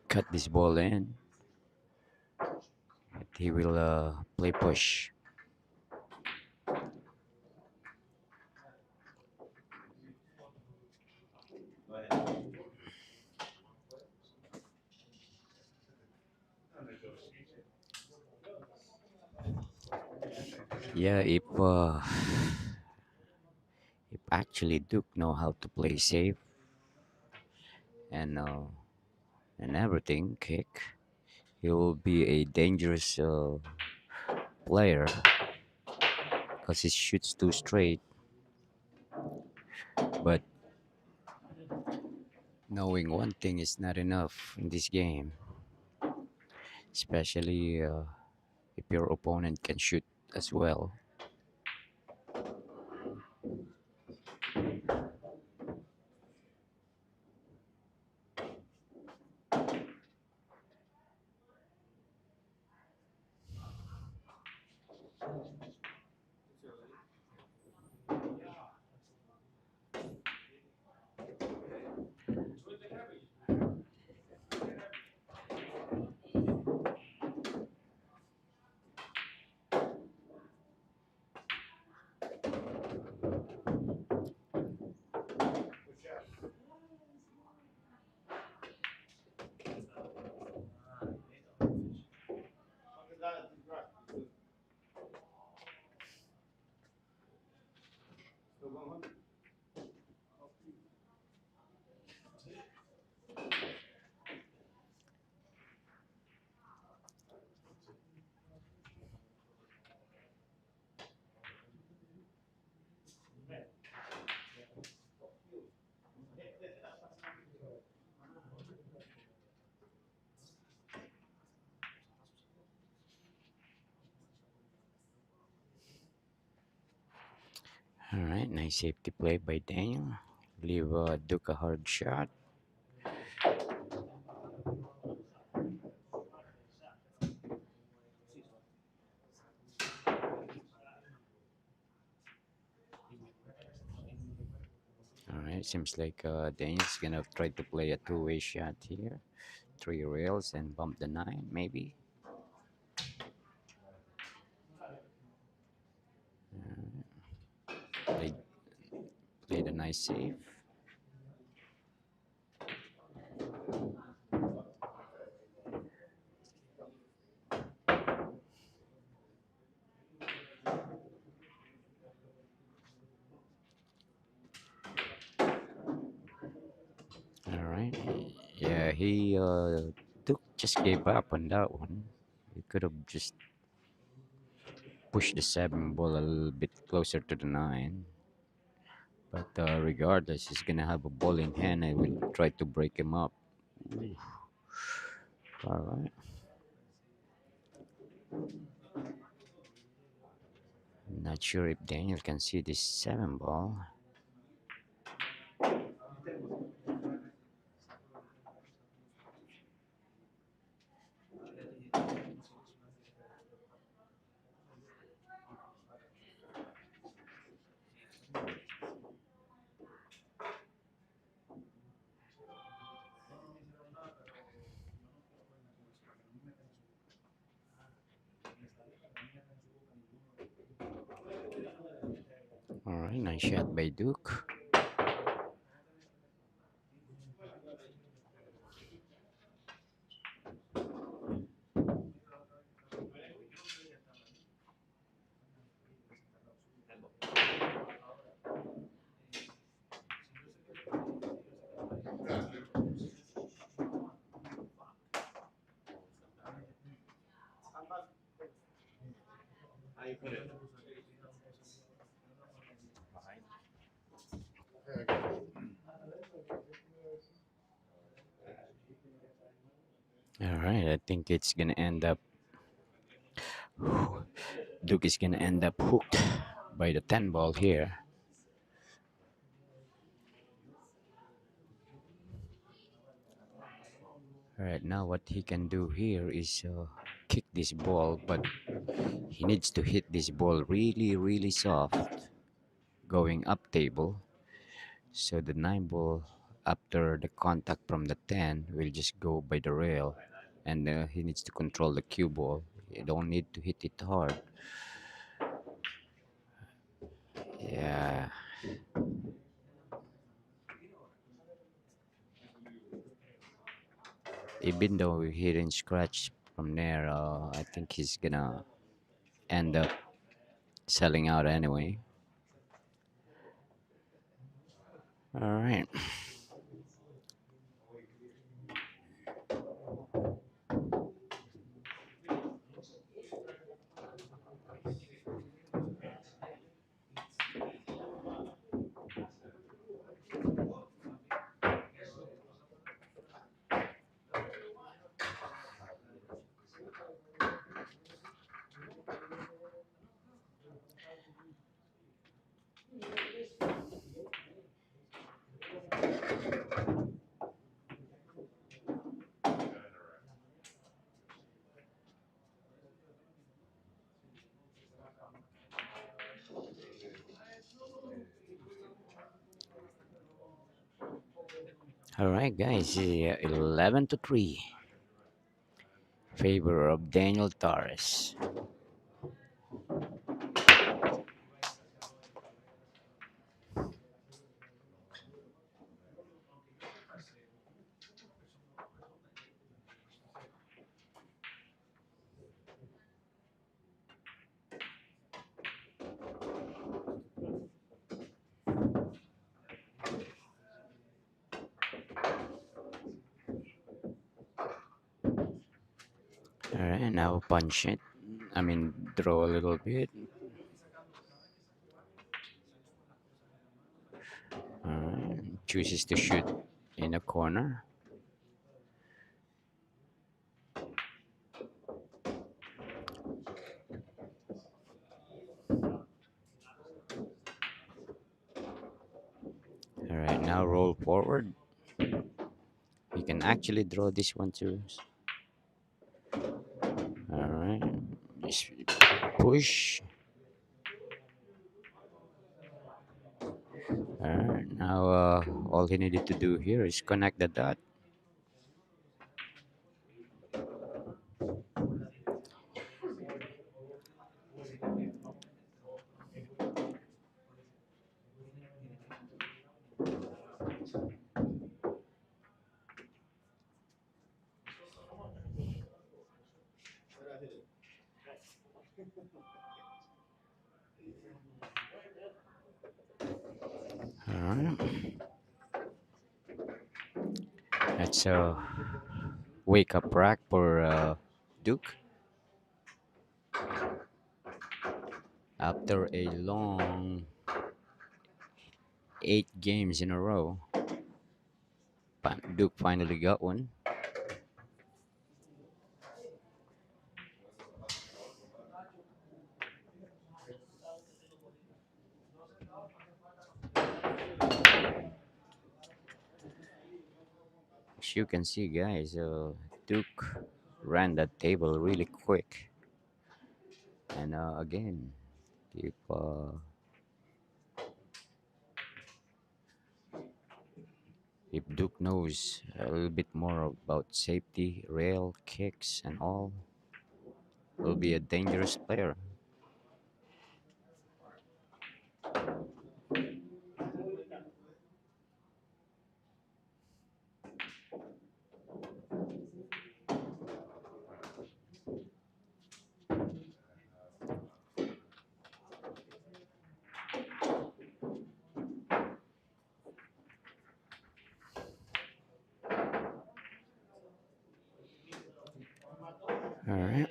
cut this ball in, but he will play push. Yeah, if actually Duke know how to play safe and uh, and everything, kick, he will be a dangerous player because he shoots too straight. But knowing one thing is not enough in this game, especially if your opponent can shoot as well. All right, nice safety play by Daniel. Leave Duke a hard shot. All right, seems like Daniel's gonna try to play a two-way shot here. 3 rails and bump the 9, maybe. Played, played a nice save. All right. Yeah, he Duke just gave up on that one. He could have just pushed the 7 ball a little bit closer to the 9. But regardless, he's gonna have a ball in hand. I will try to break him up. Ooh. All right. Not sure if Daniel can see this 7 ball. All right, nice shot by Duke. How you put it? All right, I think it's gonna end up. Duke is gonna end up hooked by the 10 ball here. All right, now what he can do here is kick this ball, but he needs to hit this ball really, really soft, going up table. So the 9 ball, after the contact from the 10, will just go by the rail, and he needs to control the cue ball. You don't need to hit it hard. Yeah. Even though he didn't scratch from there, I think he's gonna end up selling out anyway. All right. All right, guys. 11-3, favor of Daniel Torres. All right, now punch it. I mean, draw a little bit. All right, chooses to shoot in a corner. All right, now roll forward. You can actually draw this one too. All right, just push. All right, now all he needed to do here is connect the dot. All right, that's a wake up rack for Duke after a long 8 games in a row. Duke finally got one. As you can see, guys, Duke ran that table really quick. And again, if Duke knows a little bit more about safety, rail, kicks, and all, will be a dangerous player. All right.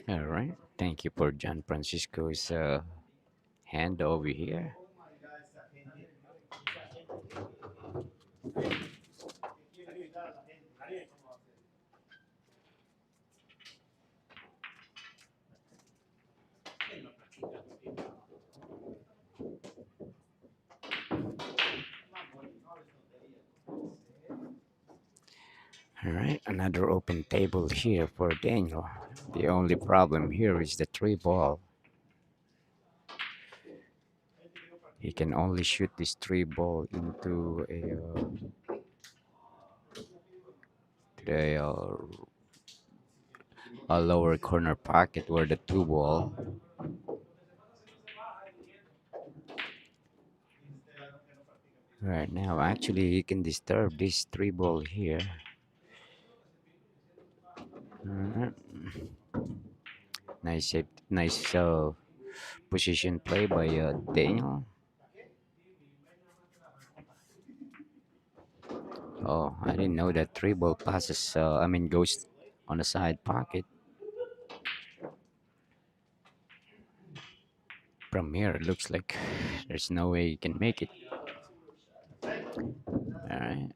All right. Thank you for John Francisco's hand over here. All right, another open table here for Daniel. The only problem here is the three ball. He can only shoot this three ball into a lower corner pocket where the two ball. Right now, actually, he can disturb this three ball here. Alright. Nice position play by Daniel. Oh, I didn't know that three ball passes. I mean, goes on the side pocket. From here, it looks like there's no way you can make it. All right.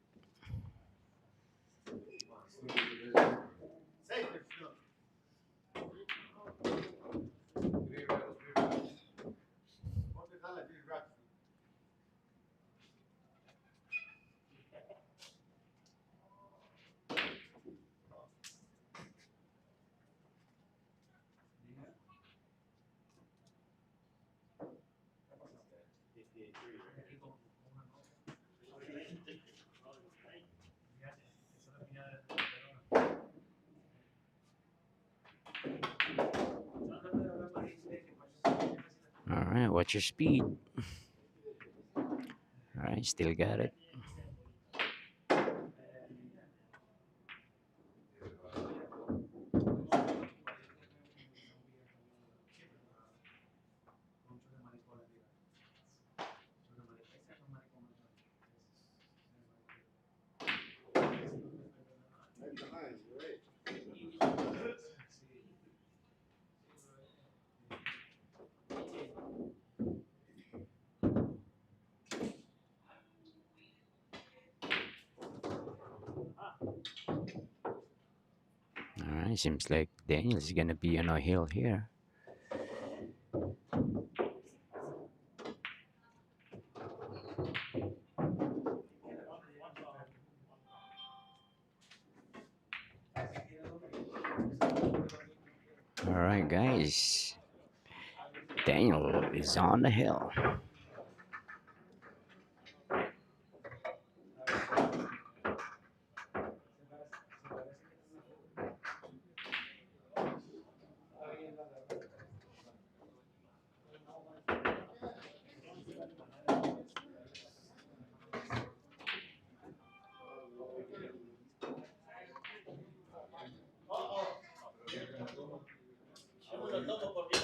right, watch your speed. All right, still got it. All right, seems like Daniel's gonna be on a hill here. All right, guys. Daniel is on the hill. Yo me lo tomo por mí.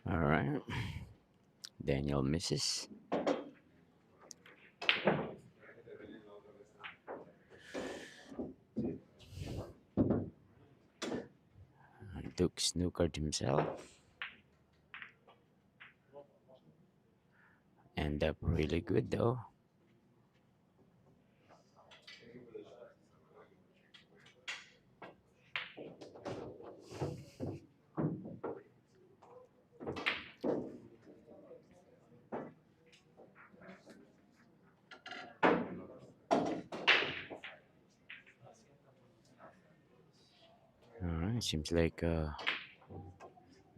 All right. Daniel misses. Duke snookered himself. End up really good though. All right, seems like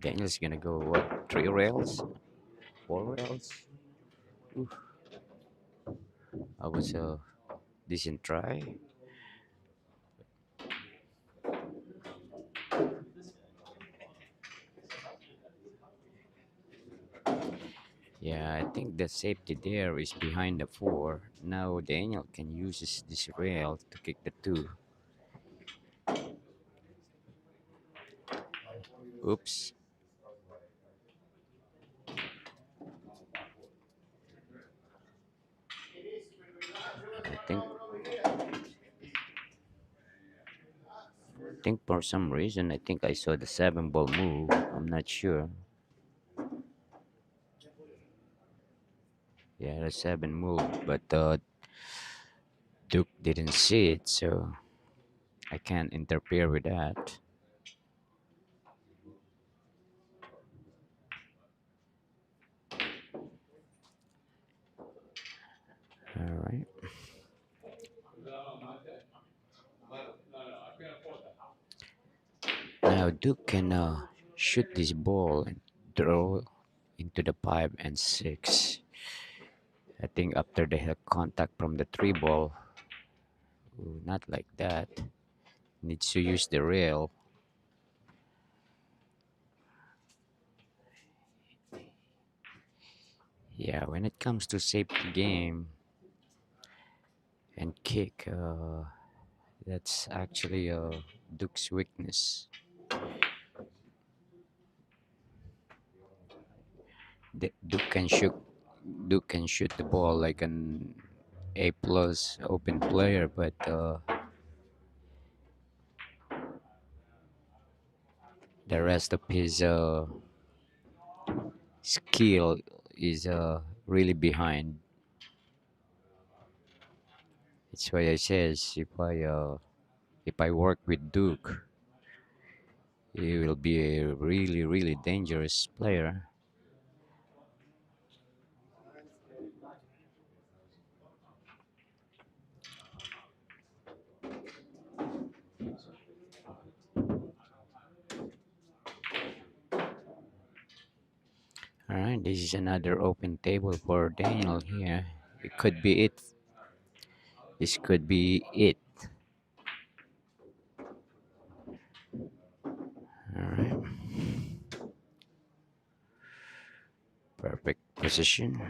Daniel's gonna go what? 3 rails? 4 rails? Oof. That was a decent try. Yeah, I think the safety there is behind the 4. Now Daniel can use this rail to kick the 2. Oops. think think for some reason I think I saw the 7 ball move. I'm not sure. Yeah, the 7 move, but Duke didn't see it, so I can't interfere with that. All right. Now Duke can shoot this ball and throw into the 5 and 6. I think after they have contact from the 3 ball. Ooh, not like that. Needs to use the rail. Yeah, when it comes to safety game and kick, that's actually Duke's weakness. Duke can shoot. Duke can shoot the ball like an A+ open player, but the rest of his skill is really behind. That's why I says if I work with Duke, he will be a really dangerous player. All right, this is another open table for Daniel here. It could be it. This could be it. All right, perfect position.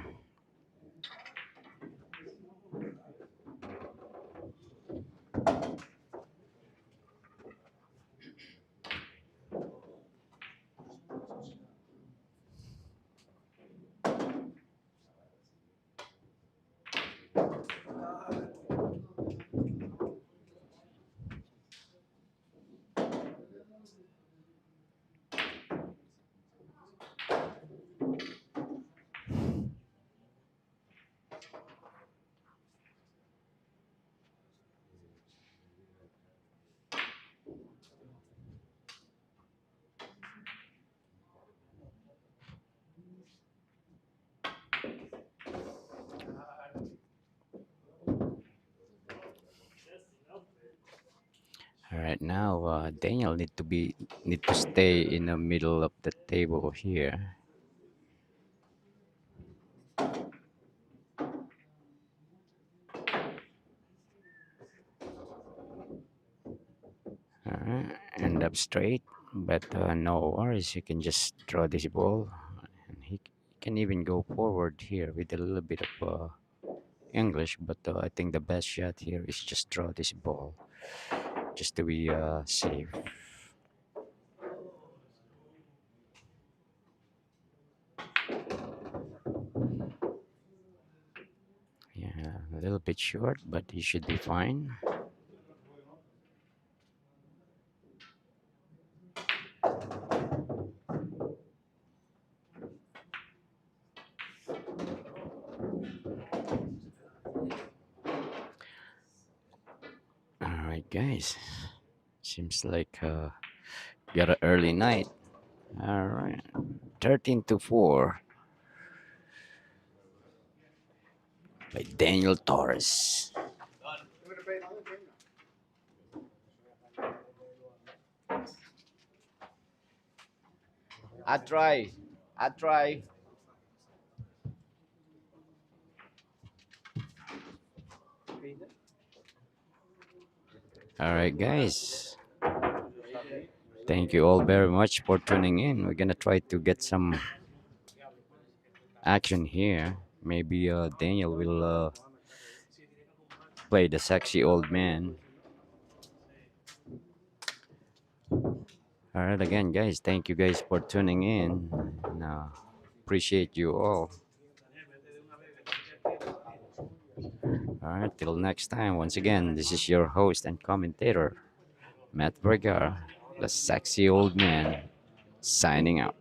All right, now Daniel need to stay in the middle of the table here. End up straight, but no worries. You can just draw this ball, and he can even go forward here with a little bit of English. But I think the best shot here is just draw this ball, just to be safe. Yeah, a little bit short, but he should be fine. All right, guys. Seems like got an early night. All right, 13-4 by Daniel Torres. I try. I try. All right, guys. Thank you all very much for tuning in. We're gonna try to get some action here. Maybe Daniel will play the sexy old man. All right, again, guys. Thank you guys for tuning in. And, appreciate you all. All right, till next time. Once again, this is your host and commentator, Matt Vergara, the sexy old man, signing out.